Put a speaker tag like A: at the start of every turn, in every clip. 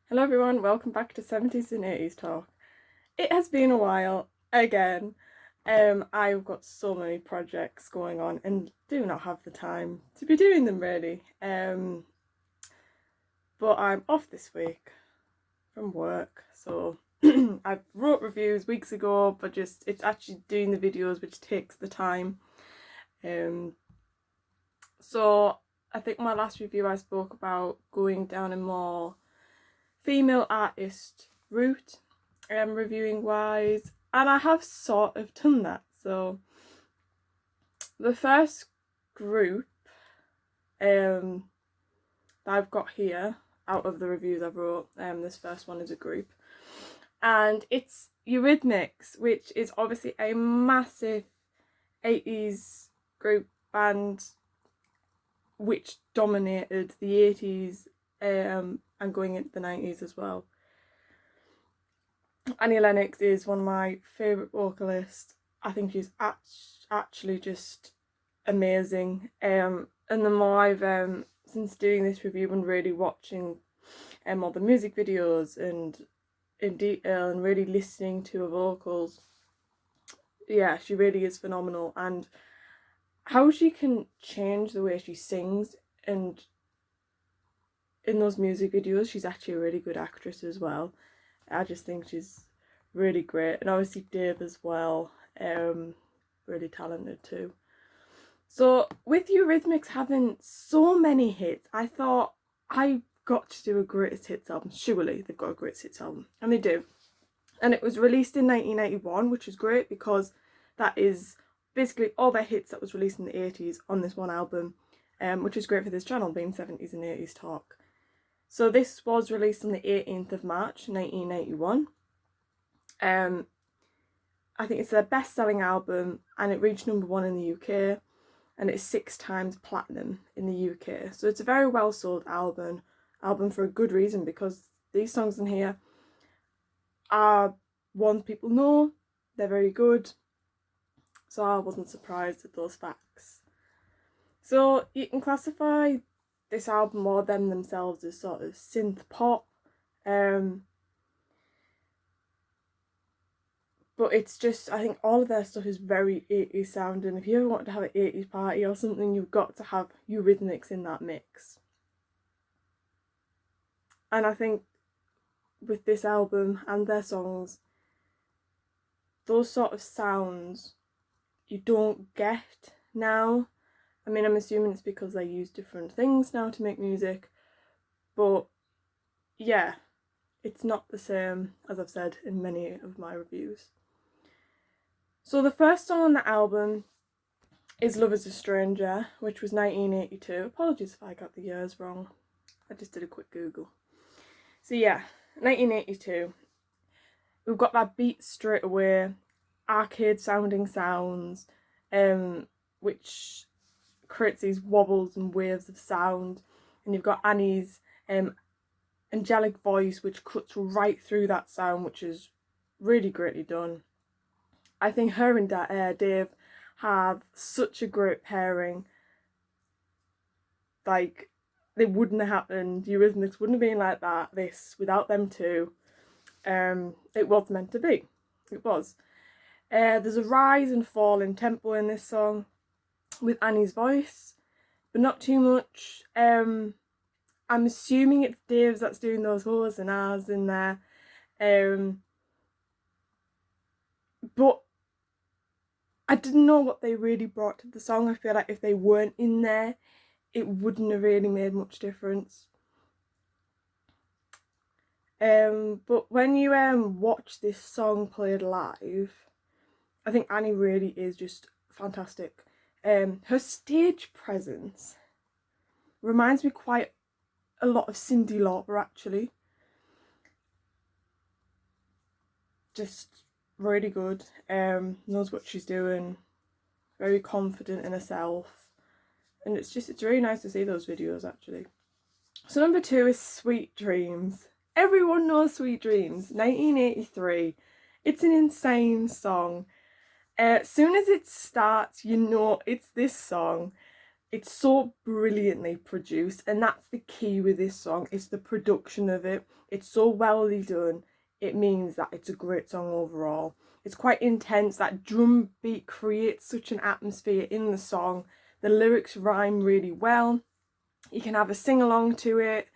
A: Hello everyone, welcome back to 70s and 80s talk. It has been a while again. I've got so many projects going on and do not have the time to be doing them really. But I'm off this week from work, so I wrote reviews weeks ago, but it's actually doing the videos which takes the time. So I think my last review I spoke about going down a more female artist route, reviewing wise, and I have sort of done that. So the first group that I've got here out of the reviews I've wrote, this first one is a group, and it's Eurythmics, which is obviously a massive 80s group band which dominated the 80s and going into the 90s as well. Annie Lennox is one of my favourite vocalists. I think she's actually just amazing. And the more I've, since doing this review and really watching all the music videos and in detail and really listening to her vocals, yeah, she really is phenomenal. And how she can change the way she sings, and in those music videos she's actually a really good actress as well. I just think she's really great, and obviously Dave as well, really talented too. So with Eurythmics having so many hits, I thought I got to do a greatest hits album. Surely they've got a greatest hits album, and they do. And it was released in 1981, which is great because that is basically all their hits that was released in the 80s on this one album, which is great for this channel being 70s and 80s talk. So this was released on the 18th of March 1981. I think it's their best-selling album, and it reached #1 in the UK, and it's 6 times platinum in the UK. So it's a very well-sold album for a good reason, because these songs in here are ones people know, they're very good, so I wasn't surprised at those facts. So you can classify this album or them themselves as sort of synth pop, but it's just, I think all of their stuff is very 80s sounding. If you ever want to have an 80s party or something, you've got to have Eurythmics in that mix. And I think with this album and their songs, those sort of sounds you don't get now. I mean, I'm assuming it's because they use different things now to make music, but yeah, it's not the same, as I've said in many of my reviews. So the first song on the album is Love Is a Stranger, which was 1982. Apologies if I got the years wrong. I just did a quick Google. So yeah, 1982. We've got that beat straight away, arcade sounding sounds, which creates these wobbles and waves of sound. And you've got Annie's angelic voice, which cuts right through that sound, which is really greatly done. I think her and Dave have such a great pairing. Like, it wouldn't have happened. Eurythmics wouldn't have been like that, this, without them two. It was meant to be. It was. There's a rise and fall in tempo in this song with Annie's voice, but not too much. I'm assuming it's Dave's that's doing those whos and ahs in there. But I didn't know what they really brought to the song. I feel like if they weren't in there, it wouldn't have really made much difference. But when you watch this song played live, I think Annie really is just fantastic. Her stage presence reminds me quite a lot of Cyndi Lauper, actually. Just really good. Knows what she's doing. Very confident in herself. And it's really nice to see those videos, actually. So number 2 is Sweet Dreams. Everyone knows Sweet Dreams, 1983. It's an insane song. As soon as it starts, you know it's this song. It's so brilliantly produced, and that's the key with this song. It's the production of it. It's so well done. It means that it's a great song overall. It's quite intense. That drum beat creates such an atmosphere in the song. The lyrics rhyme really well. You can have a sing along to it,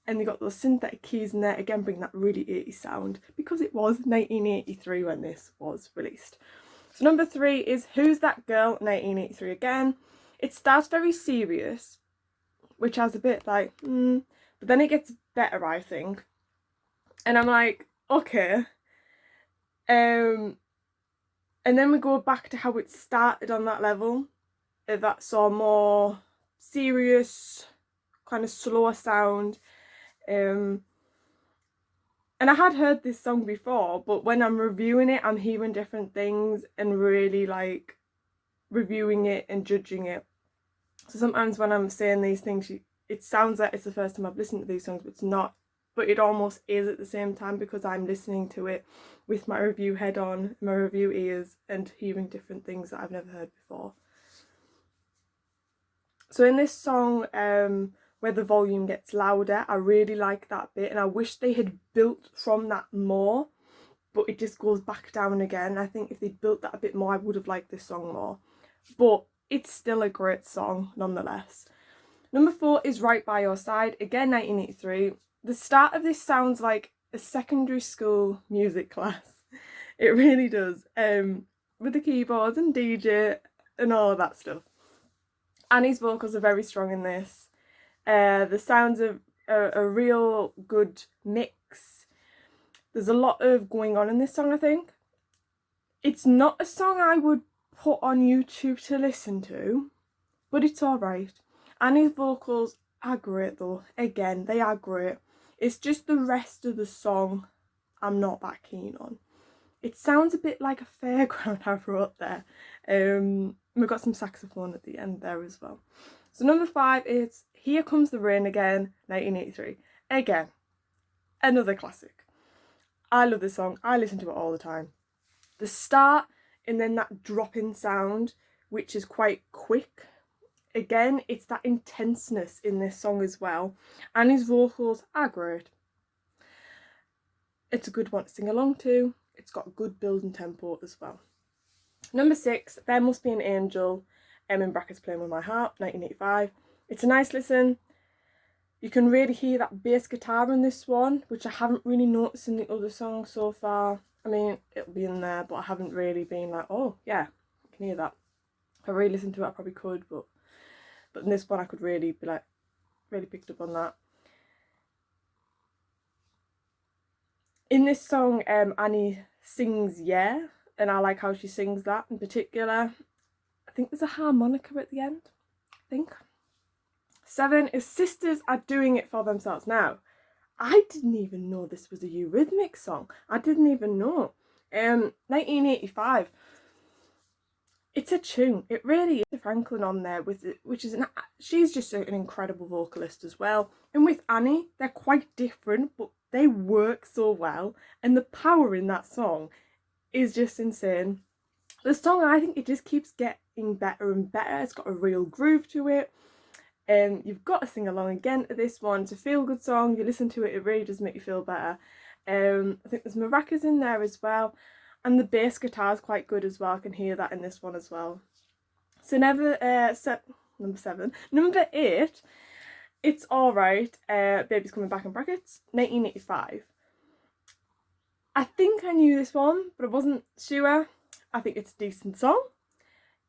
A: and they got those synthetic keys in there, again bring that really 80s sound, because it was 1983 when this was released. So number 3 is Who's That Girl, 1983 again. It starts very serious, which has a bit like, but then it gets better, I think. And I'm like, okay. And then we go back to how it started on that level. That saw more serious, kind of slower sound. And I had heard this song before, but when I'm reviewing it, I'm hearing different things and really like reviewing it and judging it. So sometimes when I'm saying these things, it sounds like it's the first time I've listened to these songs, but it's not. But it almost is at the same time, because I'm listening to it with my review head on, my review ears, and hearing different things that I've never heard before. So in this song, where the volume gets louder, I really like that bit, and I wish they had built from that more, but it just goes back down again. I think if they'd built that a bit more, I would have liked this song more. But it's still a great song nonetheless. Number 4 is Right By Your Side, again 1983. The start of this sounds like a secondary school music class. It really does, with the keyboards and DJ and all of that stuff. Annie's vocals are very strong in this. The sounds are a real good mix. There's a lot of going on in this song, I think. It's not a song I would put on YouTube to listen to, but it's alright. Annie's vocals are great though. Again, they are great. It's just the rest of the song I'm not that keen on. It sounds a bit like a fairground I wrote there. We've got some saxophone at the end there as well. So number 5 is Here Comes the Rain Again, 1983. Again, another classic. I love this song. I listen to it all the time. The start and then that drop-in sound, which is quite quick. Again, it's that intenseness in this song as well. And his vocals are great. It's a good one to sing along to. It's got a good build and tempo as well. Number 6, There Must Be an Angel, in brackets Playing With My Heart, 1985. It's a nice listen. You can really hear that bass guitar in this one, which I haven't really noticed in the other songs so far. I mean, it'll be in there, but I haven't really been like, oh yeah, I can hear that. If I really listened to it, I probably could, but in this one I could really be like, really picked up on that. In this song, Annie sings Yeah, and I like how she sings that in particular. I think there's a harmonica at the end, I think. 7 is Sisters Are Doing It For Themselves. Now, I didn't even know this was a Eurythmics song. I didn't even know. 1985. It's a tune. It really is. Franklin on there with it, which is she's just an incredible vocalist as well. And with Annie, they're quite different, but they work so well. And the power in that song is just insane. The song, I think it just keeps getting better and better. It's got a real groove to it. You've got to sing along again to this one. It's a feel-good song. You listen to it, it really does make you feel better. I think there's maracas in there as well. And the bass guitar is quite good as well. I can hear that in this one as well. So number 7. Number 8, It's Alright, Baby's Coming Back in brackets, 1985. I think I knew this one, but I wasn't sure. I think it's a decent song.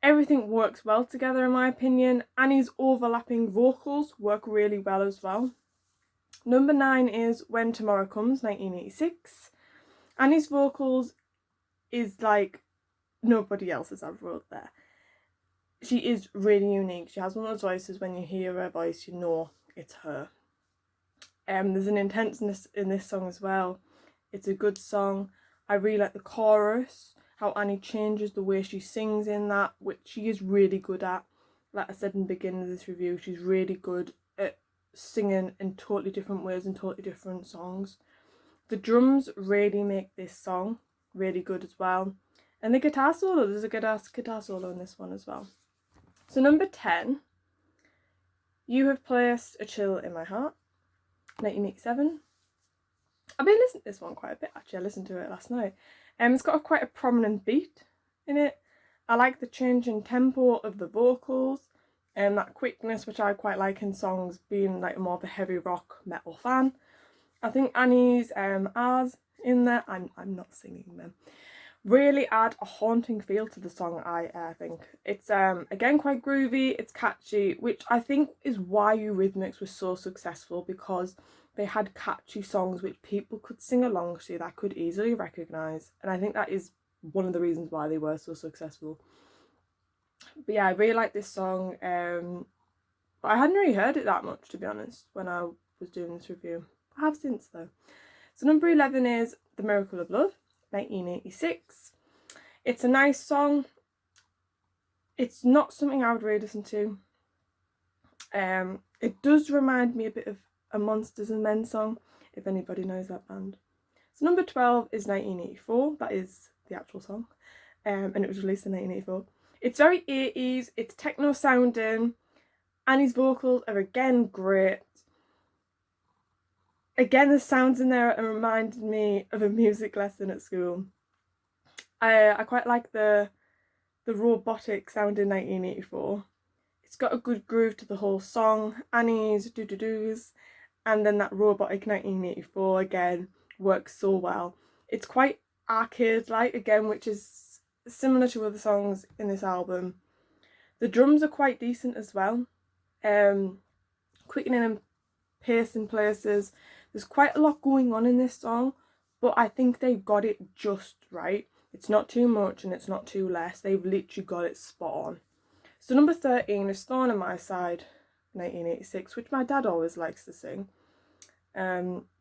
A: Everything works well together in my opinion. Annie's overlapping vocals work really well as well. Number 9 is When Tomorrow Comes, 1986. Annie's vocals is like nobody else's I've wrote there. She is really unique. She has one of those voices when you hear her voice, you know it's her. There's an intenseness in this song as well. It's a good song. I really like the chorus, how Annie changes the way she sings in that, which she is really good at. Like I said in the beginning of this review, she's really good at singing in totally different ways and totally different songs. The drums really make this song really good as well. And the guitar solo, there's a guitar solo in this one as well. So number 10 You Have Placed a Chill in My Heart, 1987. I've been listening to this one quite a bit actually. I listened to it last night. It's got quite a prominent beat in it. I like the change in tempo of the vocals and that quickness, which I quite like in songs, being like more of a heavy rock metal fan. I think Annie's R's in there, I'm not singing them, really add a haunting feel to the song. I think it's again quite groovy, it's catchy, which I think is why Eurythmics was so successful, because they had catchy songs which people could sing along to, that could easily recognise, and I think that is one of the reasons why they were so successful. But yeah, I really like this song, but I hadn't really heard it that much, to be honest, when I was doing this review. I have since though. So number 11 is The Miracle of Love, 1986. It's a nice song. It's not something I would really listen to. It does remind me a bit of a Monsters and Men song, if anybody knows that band. So number 12 is 1984. That is the actual song, and it was released in 1984. It's very 80s. It's techno sounding. Annie's vocals are again great. Again, the sounds in there reminded me of a music lesson at school. I quite like the robotic sound in 1984. It's got a good groove to the whole song. Annie's do-do-do's and then that robotic 1984 again works so well. It's quite arcade-like again, which is similar to other songs in this album. The drums are quite decent as well. Quickening and pace in places. There's quite a lot going on in this song, but I think they've got it just right. It's not too much and it's not too less. They've literally got it spot on. So number 13 is Thorn on My Side, 1986, which my dad always likes to sing,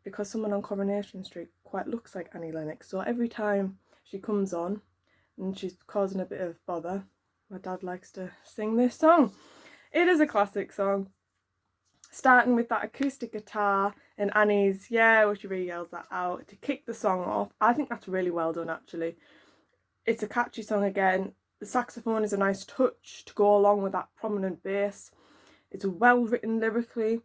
A: because someone on Coronation Street quite looks like Annie Lennox. So every time she comes on and she's causing a bit of bother, my dad likes to sing this song. It is a classic song. Starting with that acoustic guitar and Annie's "yeah," which she really yells that out to kick the song off. I think that's really well done actually. It's a catchy song again. The saxophone is a nice touch to go along with that prominent bass. It's well written lyrically,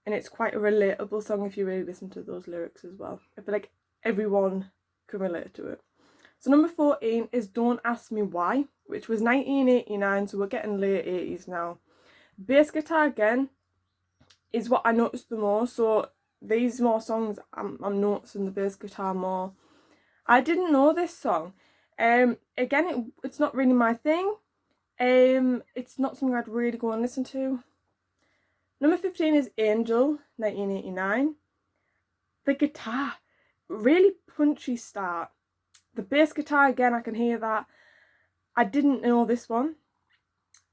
A: and it's quite a relatable song if you really listen to those lyrics as well. I feel like everyone can relate to it. So number 14 is Don't Ask Me Why, which was 1989, so we're getting late 80s now. Bass guitar again is what I noticed the most, so these more songs I'm noticing the bass guitar more. I didn't know this song. Again, it's not really my thing. It's not something I'd really go and listen to. Number 15 is Angel, 1989. The guitar, really punchy start. The bass guitar, again, I can hear that. I didn't know this one.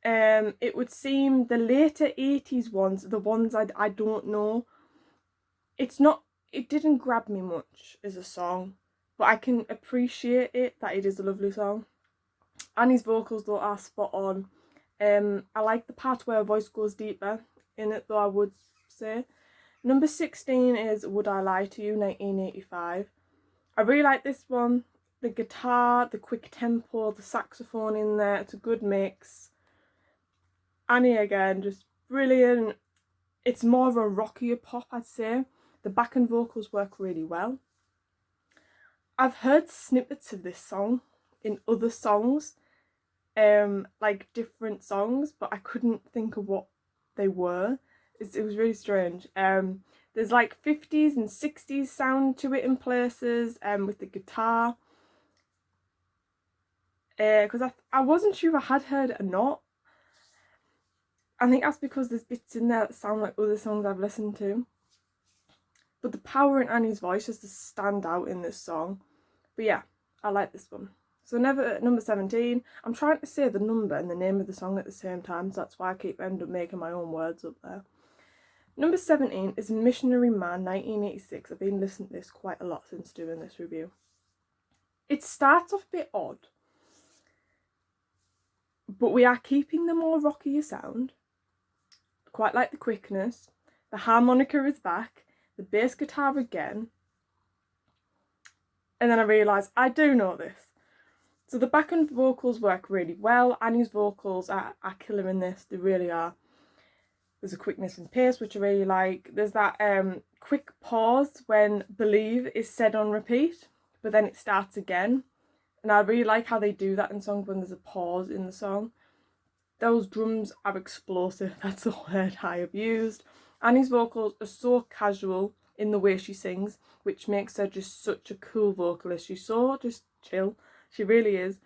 A: It would seem the later 80s ones, the ones I don't know, it didn't grab me much as a song, but I can appreciate it, that it is a lovely song. Annie's vocals though are spot on. I like the part where her voice goes deeper in it though, I would say. Number 16 is Would I Lie to You, 1985. I really like this one. The guitar, the quick tempo, the saxophone in there, it's a good mix. Annie again, just brilliant. It's more of a rockier pop, I'd say. The backing vocals work really well. I've heard snippets of this song in other songs, like different songs, but I couldn't think of what they were. It was really strange. There's like 50s and 60s sound to it in places, with the guitar. Because I wasn't sure if I had heard it or not. I think that's because there's bits in there that sound like other songs I've listened to. But the power in Annie's voice just to stand out in this song. But yeah, I like this one. So number 17, I'm trying to say the number and the name of the song at the same time, so that's why I end up making my own words up there. Number 17 is Missionary Man, 1986. I've been listening to this quite a lot since doing this review. It starts off a bit odd, but we are keeping the more rockier sound. Quite like the quickness. The harmonica is back. The bass guitar again. And then I realised I do know this. So the backing vocals work really well. Annie's vocals are killer in this. They really are. There's a quickness and pace, which I really like. There's that quick pause when Believe is said on repeat, but then it starts again. And I really like how they do that in songs when there's a pause in the song. Those drums are explosive, that's the word I have used. Annie's vocals are so casual in the way she sings, which makes her just such a cool vocalist. She's so just chill, she really is.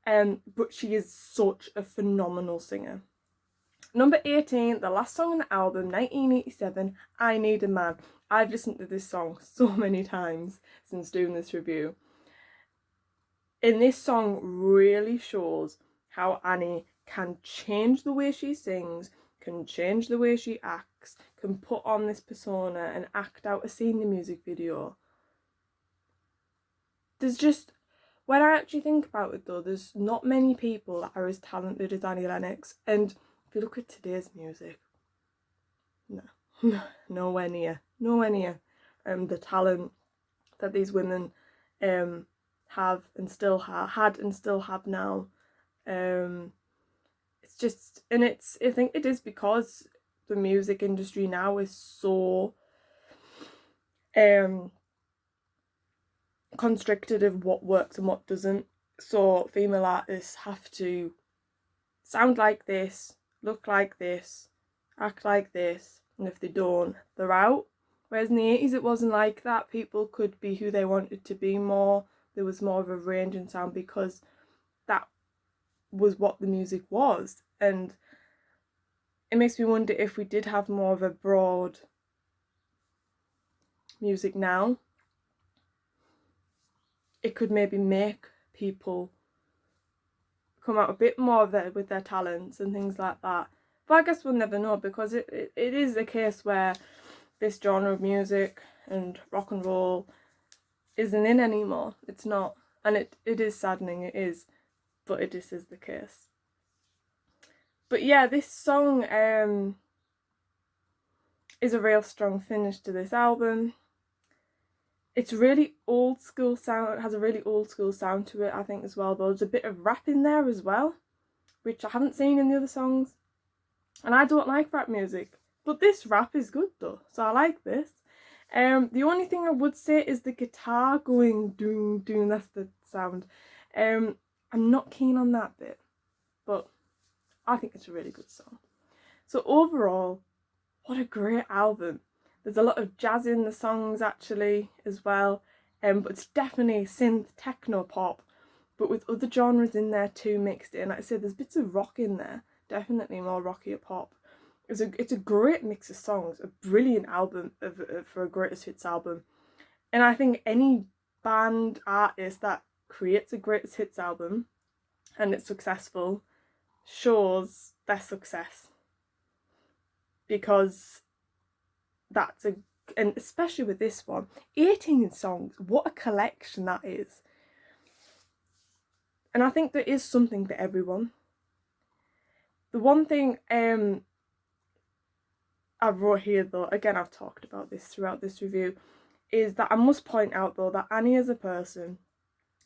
A: But she is such a phenomenal singer. Number 18, the last song on the album, 1987, I Need a Man. I've listened to this song so many times since doing this review. And this song really shows how Annie can change the way she sings, can change the way she acts, can put on this persona and act out a scene in the music video. There's just, when I actually think about it though, there's not many people that are as talented as Annie Lennox. And if you look at today's music, no, nowhere near. The talent that these women have and still had and still have now. It's just, and I think it is because the music industry now is so constricted of what works and what doesn't. So female artists have to sound like this, look like this, act like this, and if they don't, they're out. Whereas in the 80s it wasn't like that. People could be who they wanted to be more. There was more of a range in sound because that was what the music was. And it makes me wonder if we did have more of a broad music now, it could maybe make people come out a bit more with their talents and things like that. But I guess we'll never know, because it is a case where this genre of music and rock and roll isn't in anymore. It's not. And it is saddening, it is. But it just is the case. But yeah, this song is a real strong finish to this album. It's really old school sound. It has a really old school sound to it, I think, as well. There's a bit of rap in there as well, which I haven't seen in the other songs. And I don't like rap music, but this rap is good though, so I like this. The only thing I would say is the guitar going doom doom. That's the sound. I'm not keen on that bit, but I think it's a really good song. So overall, what a great album. There's a lot of jazz in the songs actually as well, but it's definitely synth techno pop, but with other genres in there too mixed in. Like I said, there's bits of rock in there, definitely more rockier pop. It's a great mix of songs, a brilliant album for a greatest hits album. And I think any band artist that creates a greatest hits album and it's successful shows their success, because and especially with this one, 18 songs, what a collection that is. And I think there is something for everyone. The one thing I wrote here though, again I've talked about this throughout this review, is that I must point out though that Annie as a person,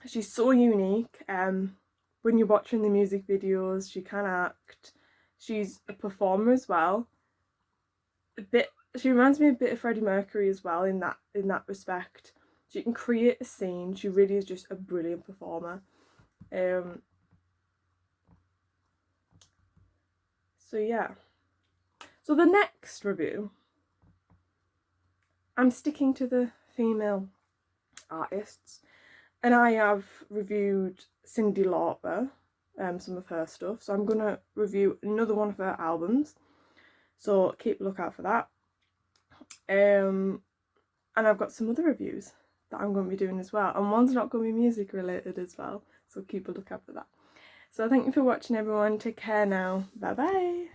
A: she's so unique. When you're watching the music videos, she can act. She's a performer as well. She reminds me a bit of Freddie Mercury as well in that respect. She can create a scene. She really is just a brilliant performer. So yeah. So the next review, I'm sticking to the female artists, and I have reviewed Cyndi Lauper, some of her stuff. So I'm gonna review another one of her albums. So keep a lookout for that. And I've got some other reviews that I'm going to be doing as well, and one's not going to be music related as well, so keep a lookout for that. So thank you for watching everyone, take care now, bye bye.